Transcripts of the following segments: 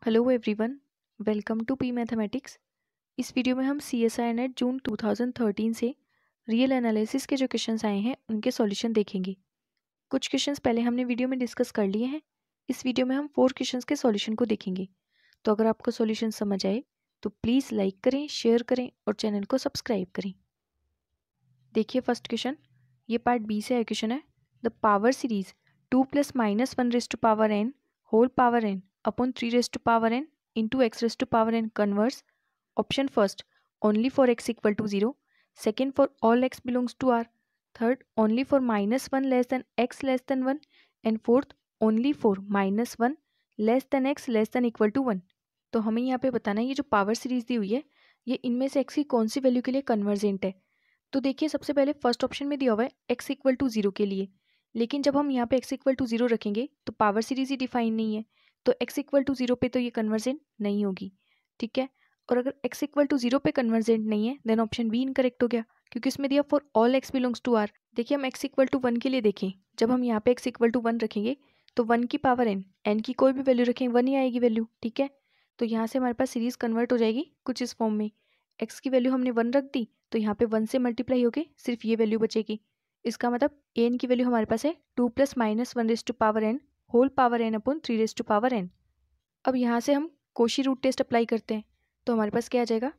Hello everyone, welcome to P mathematics. इस video में हम CSIR नेट जून 2013 से रियल एनालिसिस के जो क्वेश्चंस आए हैं उनके सॉल्यूशन देखेंगे। कुछ क्वेश्चंस पहले हमने वीडियो में डिस्कस कर लिए हैं। इस वीडियो में हम 4 क्वेश्चंस के सॉल्यूशन को देखेंगे। तो अगर आपको सॉल्यूशन समझ आए तो प्लीज़ लाइक करें, शेयर करें और चैनल को सब्सक्राइब करें। देखिए फर्स्ट क्वेश्चन, ये पार्ट बी से क्वेश्चन है। The power series 2 + -1 raised to power n whole power n upon 3 raised to power n into x raised to power n converse. Option first, only for x equal to 0. Second, for all x belongs to R. Third, only for -1 less than x less than 1. And fourth, only for -1 less than x less than equal to 1. तो हमें यहाँ पे बताना है ये जो power series दी हुई है ये इनमें से x की कौन सी वैल्यू के लिए कन्वर्जेंट है। तो देखिए सबसे पहले फर्स्ट ऑप्शन में दिया हुआ है x इक्वल टू 0 के लिए, लेकिन जब हम यहाँ पे x इक्वल टू 0 रखेंगे तो पावर सीरीज ही डिफाइन नहीं है, तो x इक्वल टू 0 पे तो ये कन्वर्जेंट नहीं होगी। ठीक है, और अगर x इक्वल टू 0 पे कन्वर्जेंट नहीं है देन ऑप्शन बी इनकरेक्ट हो गया, क्योंकि इसमें दिया for all x belongs to R। देखिए हम x इक्वल टू 1 के लिए देखें, जब हम यहाँ पे x इक्वल टू 1 रखेंगे तो 1 की पावर n की कोई भी वैल्यू रखें 1 ही आएगी वैल्यू। ठीक है, तो यहाँ से हमारे पास सीरीज कन्वर्ट हो जाएगी कुछ इस फॉर्म में। x की वैल्यू हमने 1 रख दी तो यहाँ पे 1 से मल्टीप्लाई होके सिर्फ ये वैल्यू बचेगी। इसका मतलब an की वैल्यू हमारे पास है 2 + -1 raised to power n whole power n upon 3 raised to power n। अब यहाँ से हम कोशी रूट टेस्ट अप्लाई करते हैं तो हमारे पास क्या आ जाएगा,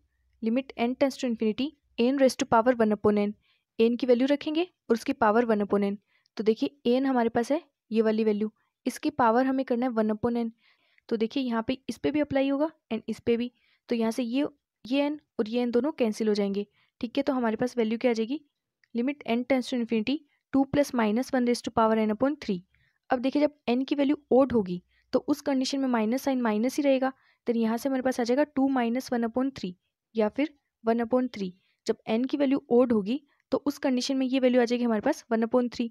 limit n tends to infinity n raised to power 1 upon n। n की वैल्यू रखेंगे और उसकी पावर 1 अपॉन n, तो देखिए n हमारे पास है ये वाली वैल्यू, इसकी पावर हमें करना है 1 अपॉन n। तो देखिए यहाँ पे इस पे भी अप्लाई होगा एंड इस पे भी, तो यहाँ से ये n और ये n दोनों कैंसिल हो जाएंगे। ठीक है, तो हमारे पास वैल्यू क्या आ जाएगी, limit n tends to infinity 2 + -1 raised to power n upon 3। अब देखिए जब n की वैल्यू ओड होगी तो उस कंडीशन में माइनस साइन माइनस ही रहेगा, तो यहाँ से हमारे पास आ जाएगा 2 - 1 अपॉन 3 या फिर 1 अपॉन 3। जब n की वैल्यू ओड होगी तो उस कंडीशन में ये वैल्यू आ जाएगी हमारे पास 1 अपॉन 3।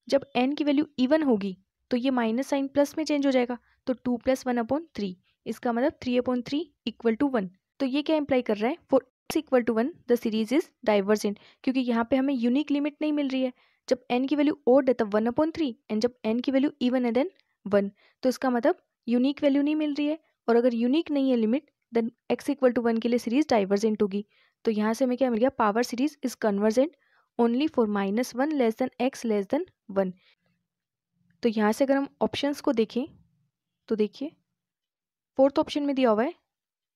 जब n की वैल्यू इवन होगी तो ये माइनस साइन प्लस में चेंज हो जाएगा, तो 2 + 1 अपॉन 3, इसका मतलब 3 अपॉन 3 इक्वल टू 1। तो ये क्या इंप्लाई कर रहा है, for x equal to 1 the series is divergent, क्योंकि यहाँ पे हमें यूनिक लिमिट नहीं मिल रही है। जब n की वैल्यू ओड है तब 1 अपॉन 3 एंड जब n की वैल्यू इवन है देन 1, तो इसका मतलब यूनिक वैल्यू नहीं मिल रही है, और अगर यूनिक नहीं है limit then x equal to 1 के लिए सीरीज डाइवर्जेंट होगी। तो यहाँ से हमें क्या मिल गया, power series is convergent only for -1 less than x less then 1। तो यहाँ से अगर हम ऑप्शंस को देखें तो देखिए फोर्थ ऑप्शन में दिया हुआ है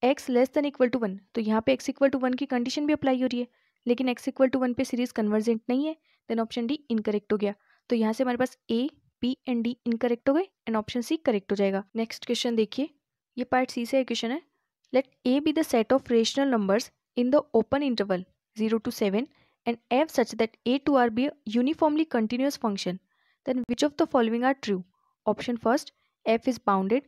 x less than equal to 1, तो यहाँ पे x इक्वल टू 1 की कंडीशन भी अप्लाई हो रही है, लेकिन x इक्वल टू 1 पे सीरीज कन्वर्जेंट नहीं है, देन ऑप्शन डी इनकरेक्ट हो गया। तो यहाँ से हमारे पास A, P and D incorrect हो गए एंड ऑप्शन सी करेक्ट हो जाएगा। नेक्स्ट क्वेश्चन देखिए, ये पार्ट सी से क्वेश्चन है। Let A be the set of rational numbers in the open interval 0 to 7 and f such that A to R be a uniformly continuous function, then which of the following are true? Option first, f is bounded.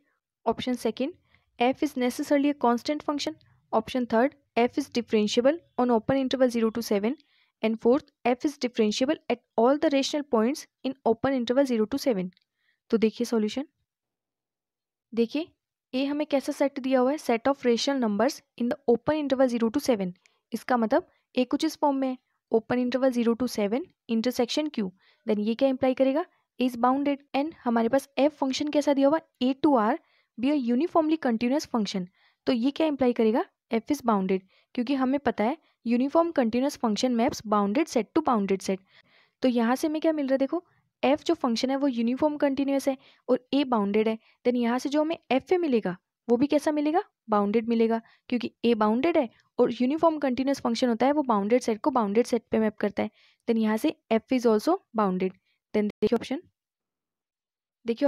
Option second, f is necessarily a constant function. Option third, f is differentiable on open interval 0 to 7. And fourth, f is differentiable at all the rational points in open interval 0 to 7. तो देखिए solution, देखिए ए हमें कैसा set दिया हुआ है, set of rational numbers in the open interval 0 to 7। इसका मतलब ए कुछ इस फॉर्म में है, open interval 0 to 7 intersection Q, then ये क्या इंप्लाई करेगा, इज बाउंडेड। एंड हमारे पास एफ फंक्शन कैसा दिया हुआ, A to R be a uniformly continuous function, तो ये क्या इंप्लाई करेगा, एफ इज बाउंडेड, क्योंकि हमें पता है uniform continuous function maps bounded set to bounded set. तो यहाँ से हमें क्या मिल रहा है, देखो एफ जो फंक्शन है वो यूनिफॉर्म कंटिन्यूस है और ए बाउंडेड है, देन यहाँ से जो हमें एफ ए मिलेगा वो भी कैसा मिलेगा, बाउंडेड मिलेगा, क्योंकि ए बाउंडेड है और यूनिफॉर्म कंटिन्यूस फंक्शन होता है वो बाउंडेड सेट को बाउंडेड सेट पे मैप करता है, देन यहाँ से f is also bounded. Then देखिए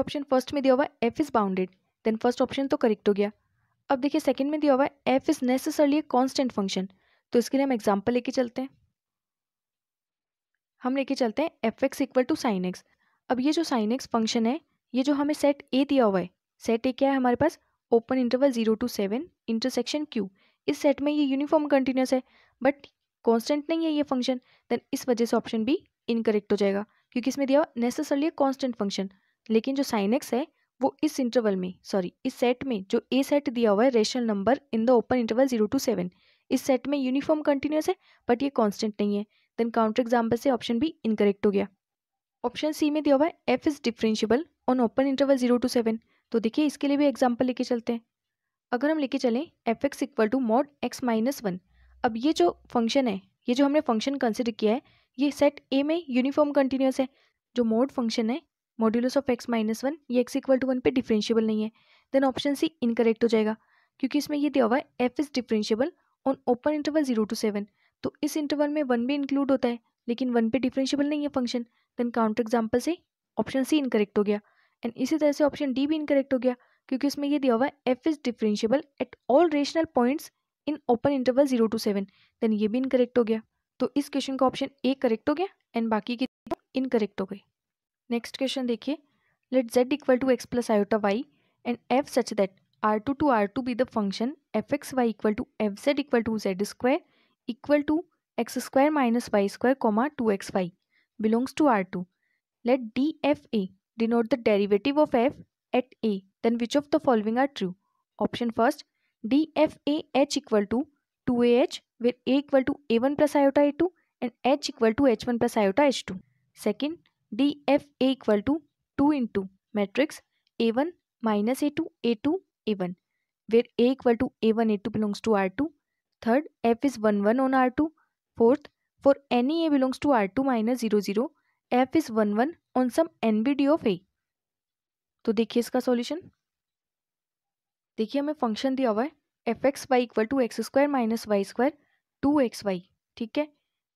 ऑप्शन फर्स्ट में दिया हुआ है f is bounded, then first option तो करेक्ट हो गया। अब देखिए सेकंड में दिया हुआ है f is necessarily a constant function, तो इसके लिए हम एग्जांपल लेके चलते हैं। हम लेके चलते हैं f x equal to sine x. अब ये जो साइन एक्स फंक्शन है, ये जो हमें सेट ए दिया हुआ है, सेट ए क्या है हमारे पास, open interval 0 to 7 intersection Q. इस सेट में ये यूनिफॉर्म कंटिन्यूस है बट कांस्टेंट नहीं है ये फंक्शन, देन इस वजह से ऑप्शन बी इनकरेक्ट हो जाएगा, क्योंकि इसमें दिया हुआ नेसेसरली कांस्टेंट फंक्शन। लेकिन जो साइन एक्स है वो इस इंटरवल में, सॉरी इस सेट में जो ए सेट दिया हुआ है rational number in the open interval 0 to 7, इस सेट में यूनिफॉर्म कंटिन्यूस है बट ये कांस्टेंट नहीं है, देन काउंटर एग्जाम्पल से ऑप्शन बी इनकरेक्ट हो गया। ऑप्शन सी में दिया हुआ है f is differentiable on open interval 0 to 7, तो देखिए इसके लिए भी एग्जाम्पल लेके चलते हैं। अगर हम लेके चलें f x equal to mod x minus one, अब ये जो फंक्शन है, ये जो हमने फंक्शन कंसिडर किया है, ये सेट ए में यूनिफॉर्म कंटिन्यूस है। जो मोड फंक्शन है modulus of x minus one, ये एक्स इक्वल टू वन पे डिफरेंशिएबल नहीं है। देन ऑप्शन सी इनकरेक्ट हो जाएगा, क्योंकि इसमें ये दिया हुआ है f is differentiable on open interval 0 to 7, तो इस इंटरवल में वन भी इंक्लूड होता है, लेकिन वन पे डिफरेंशिएबल नहीं है फंक्शन। देन काउंटर एग्जाम्पल से ऑप्शन सी इनकरेक्ट हो गया। एंड इसी तरह से ऑप्शन डी भी इनकरेक्ट हो गया, क्योंकि इसमें ये दिया हुआ है f is differentiable at all rational points in open interval 0 to 7, then ये भी इनकरेक्ट हो गया। तो इस क्वेश्चन का ऑप्शन ए करेक्ट हो गया एंड बाकी की इनकरेक्ट हो गई। नेक्स्ट क्वेश्चन देखिए, let z equal to x plus iota y and f such that r2 to r2 be the function fxy equal to fz equal to z square equal to x square minus y square comma 2xy belongs to R2. Let dfa denote the derivative of f at a. Then which of the following are true? Option first, dfa h equal to 2ah where a equal to a1 plus iota a2 and h equal to h1 plus iota h2. Second, dfa equal to 2 into matrix a1 minus a2 a2 a1 where a equal to a1 a2 belongs to R2. Third, f is 1 1 on R2. Fourth, for any a belongs to R2 minus 0 0, f is 1 1 on some nbd of a. तो देखिए इसका solution, देखिए हमें function दिया हुआ है f x y equal to x square minus y square 2xy, ठीक है।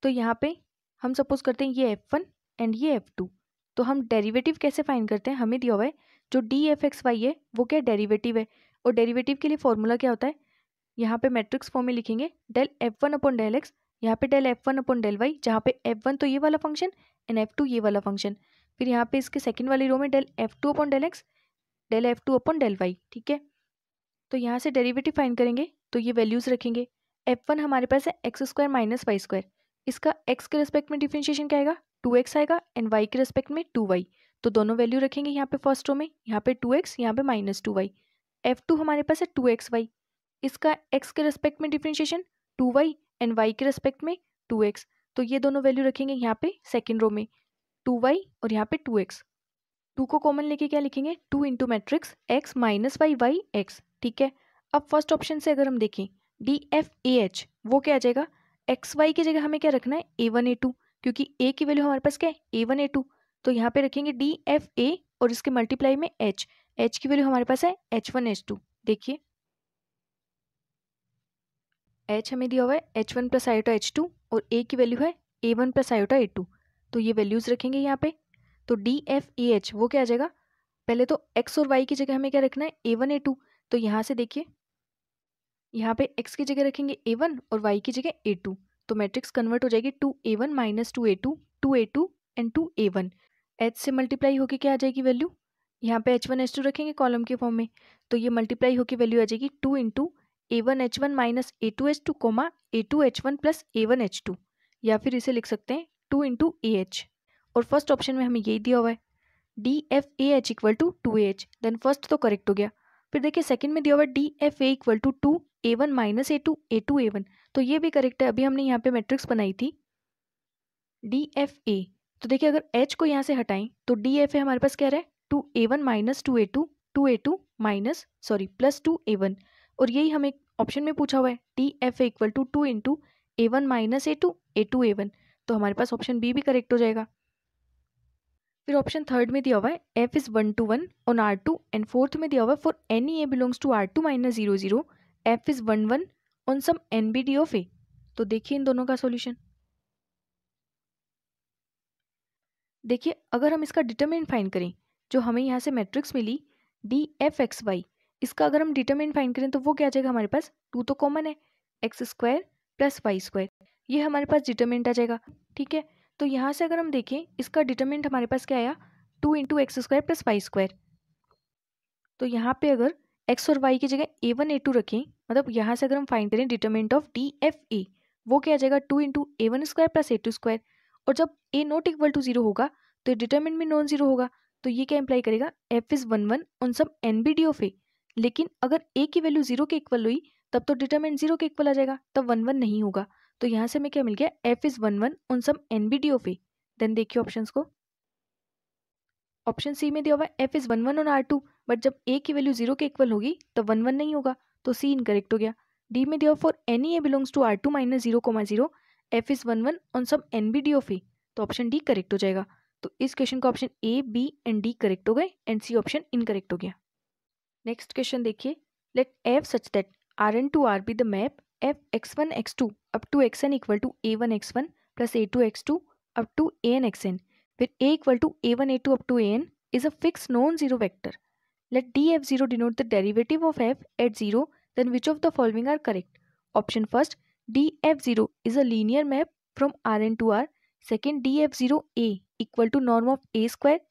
तो यहाँ पे हम सपोज करते हैं ये f1 एंड ये f2, तो हम डेरिवेटिव कैसे फाइंड करते हैं, हमें दिया हुआ है जो डी एफ एक्स वाई है वो क्या डेरिवेटिव है, और डेरिवेटिव के लिए फॉर्मूला क्या होता है, यहाँ पे मैट्रिक्स फॉर्म में लिखेंगे del f1 upon del x, यहाँ पे del f1 upon del Y, जहाँ पे f1 तो ये वाला फंक्शन एंड f2 ये वाला फंक्शन, फिर यहाँ पे इसके सेकंड वाली रो में del f2 upon del x del f2 upon del y, ठीक है। तो यहाँ से डेरिवेटिव फाइंड करेंगे तो ये वैल्यूज रखेंगे, f1 हमारे पास है x square minus y square, इसका x के रिस्पेक्ट में डिफरेंशिएशन क्या आएगा 2x आएगा एंड y के रिस्पेक्ट में 2y, तो दोनों वैल्यू रखेंगे यहाँ पे फर्स्ट रो में, यहाँ पे 2x यहाँ पे माइनस 2y। f2 हमारे पास है 2xy, इसका x के रिस्पेक्ट में डिफरेंशिएशन 2y एंड y के रिस्पेक्ट में 2x, तो ये दोनों वैल्यू रखेंगे यहाँ पे सेकेंड रो में 2y और यहाँ पे 2x। 2 को कॉमन लेके क्या लिखेंगे 2 into matrix x minus y y x, ठीक है। अब फर्स्ट ऑप्शन से अगर हम देखें डी एफ ए एच, वो क्या आ जाएगा, एक्स वाई की जगह हमें क्या रखना है a1 a2, क्योंकि a की वैल्यू हमारे पास क्या है a1 a2, तो यहाँ पे रखेंगे डी एफ ए और इसके मल्टीप्लाई में h की वैल्यू हमारे पास है h1 h2। देखिए h हमें दिया हुआ है h1 प्लस आयोटा h2 और a की वैल्यू है a1 प्लस आयोटा a2, तो ये वैल्यूज रखेंगे यहाँ पे। तो डी एफ ए एच वो क्या आ जाएगा, पहले तो x और y की जगह हमें क्या रखना है a1 a2, तो यहाँ से देखिए यहाँ पे x की जगह रखेंगे a1 और y की जगह a2, तो मैट्रिक्स कन्वर्ट हो जाएगी 2a1 minus 2a2 2a2 and 2a1, h से मल्टीप्लाई होके क्या आ जाएगी वैल्यू, यहाँ पे h1 h2 रखेंगे कॉलम के फॉर्म में, तो ये मल्टीप्लाई होके वैल्यू आ जाएगी 2 into a1 h1 minus a2 h2 coma a2 h1 plus a1 h2, या फिर इसे लिख सकते हैं 2 इंटू ए एच, और फर्स्ट ऑप्शन में हमें यही दिया हुआ है d f a h equal to 2ah, then first तो करेक्ट हो गया। फिर देखिए सेकंड में दिया हुआ d f a equal to 2a1 minus a2 a2 a1, तो ये भी करेक्ट है, अभी हमने यहाँ पे मैट्रिक्स बनाई थी डी एफ ए, तो देखिए अगर h को यहाँ से हटाएं तो डी एफ ए हमारे पास क्या रहा है 2a1 minus 2a2 minus sorry plus 2a1, और यही हमें ऑप्शन में पूछा हुआ है d f a equal to 2 into a1 minus a2 a1, तो हमारे पास ऑप्शन बी भी करेक्ट हो जाएगा। फिर ऑप्शन थर्ड में दिया हुआ है f is 1 to 1 on R2 and fourth में दिया हुआ है for any a belongs to R2 minus 0 0 f is 1 1 on some nbd of a, तो देखिए इन दोनों का सॉल्यूशन। देखिए अगर हम इसका डिटरमिनेंट फाइंड करें, जो हमें यहाँ से मैट्रिक्स मिली डी एफ एक्स वाई, इसका अगर हम डिटरमिनेंट फाइंड करें तो वो क्या आ जाएगा हमारे पास 2 तो कॉमन है x square plus y square, ये हमारे पास डिटरमिनेंट आ जाएगा, ठीक है। तो यहाँ से अगर हम देखें इसका डिटरमिनेंट हमारे पास क्या आया 2 into x square plus y square, तो यहाँ पे अगर x और y की जगह a1 a2 रखें, मतलब यहाँ से अगर हम फाइंड करें डिटरमिनेंट ऑफ डी एफ ए, वो क्या आ जाएगा 2 into a1 square plus a2 square, और जब a नॉट इक्वल टू 0 होगा तो डिटरमिनेंट भी नॉन जीरो होगा, तो ये क्या इंप्लाई करेगा f is 1 1 on some nbd of a, लेकिन अगर a की वैल्यू 0 के इक्वल हुई तब तो डिटरमिनेंट 0 के इक्वल आ जाएगा, तब 1 1 नहीं होगा, तो यहाँ से हमें क्या मिल गया f is 1 1 on some nbd of a। Then देखिए ऑप्शंस को, ऑप्शन सी में दिया हुआ है f is 1 1 on R2, but जब ए की वैल्यू 0 के इक्वल होगी तब 1 1 नहीं होगा, तो सी इनकरेक्ट हो गया। डी में दिया for any A belongs to R2 minus 0,0 F is 1 1 on some N B D of A, तो ऑप्शन डी करेक्ट हो जाएगा। तो इस क्वेश्चन का option A, B and D correct हो गए एंड सी ऑप्शन इनकरेक्ट हो गया। नेक्स्ट क्वेश्चन देखिए, let f such that Rn to R be the map f x1 x2 up to xn equal to a1 x1 plus a2 x2 up to an xn, where a equal to a1 a2 up to an is a fixed non-zero vector. Let df0 denote the derivative of f at 0, then which of the following are correct? Option first, df0 is a linear map from Rn to R. Second, df0 a equal to norm of a square.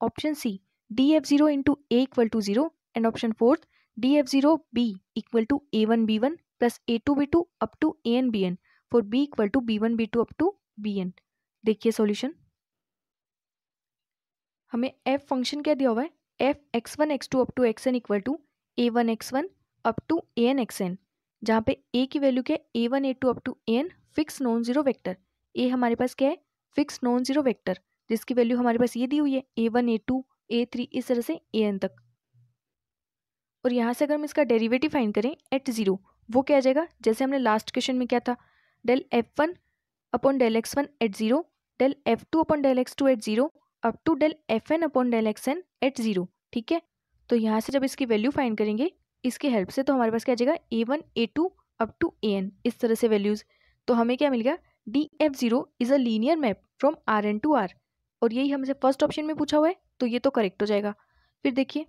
Option C, df0 into a equal to 0. And option fourth, df0 b equal to a1 b1 plus a2 b2 up to an bn, for b equal to b1 b2 up to bn. देखिए solution, हमें f function क्या दिया हुआ है, f x1 x2 up to xn equal to a1 x1 up to an xn, जहाँ पे a की value क्या है, a1 a2 up to an fix non zero vector. a हमारे पास क्या है, फिक्स नॉन जीरो वेक्टर, जिसकी वैल्यू हमारे पास ये दी हुई है a1 a2 a3 इस तरह से an तक। और यहाँ से अगर हम इसका डेरिवेटिव फाइंड करें एट 0, वो क्या आ जाएगा, जैसे हमने लास्ट क्वेश्चन में क्या था, del f1 upon del x1 at 0, del f2 upon del x2 at 0 up to del fn upon del xn at 0। ठीक है, तो यहाँ से जब इसकी वैल्यू फाइंड करेंगे इसके हेल्प से, तो हमारे पास क्या आ जाएगा a1 a2 up to an, इस तरह से वैल्यूज। तो हमें क्या मिल गया, df0 is a linear map from Rn to R, और यही हमसे फर्स्ट ऑप्शन में पूछा हुआ है, तो ये तो करेक्ट हो जाएगा। फिर देखिए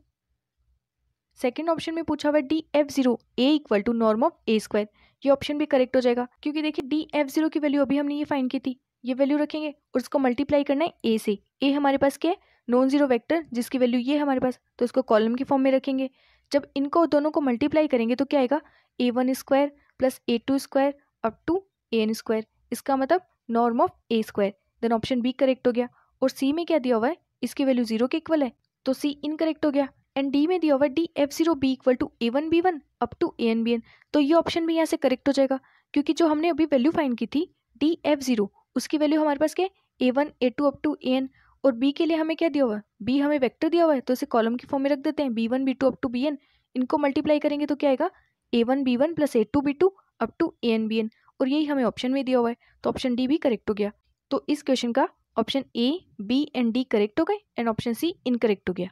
सेकेंड ऑप्शन में पूछा हुआ है df0 a equal to norm of a square, ये ऑप्शन भी करेक्ट हो जाएगा, क्योंकि देखिए df0 की वैल्यू अभी हमने ये फाइंड की थी, ये वैल्यू रखेंगे और इसको मल्टीप्लाई करना है a से। a हमारे पास क्या है, नॉन जीरो वेक्टर, जिसकी वैल्यू ये हमारे पास, तो इसको कॉलम की फॉर्म में रखेंगे। जब इनको दोनों को मल्टीप्लाई करेंगे तो क्या आएगा, a1 square plus a2 square up to an square, इसका मतलब norm of a square. Then option B correct हो गया। और सी में क्या दिया हुआ है, इसकी वैल्यू 0 के इक्वल है, तो सी इनकरेक्ट हो गया। एंड डी में दिया हुआ है df0 b equal to a1 b1 up to an bn, तो ये ऑप्शन भी यहाँ से करेक्ट हो जाएगा, क्योंकि जो हमने अभी वैल्यू फाइंड की थी df0, उसकी वैल्यू हमारे पास क्या है, a1 a2 up to an, और b के लिए हमें क्या दिया हुआ है, b हमें वेक्टर दिया हुआ है, तो इसे कॉलम की फॉर्म में रख देते हैं, b1 b2 up to bn, इनको मल्टीप्लाई करेंगे तो क्या आएगा, a1 b1 plus a2 b2 up to an bn, और यही हमें ऑप्शन में दिया हुआ है, तो ऑप्शन डी भी करेक्ट हो गया। तो इस क्वेश्चन का option A, B and D correct हो गए एंड ऑप्शन सी इनकरेक्ट हो गया।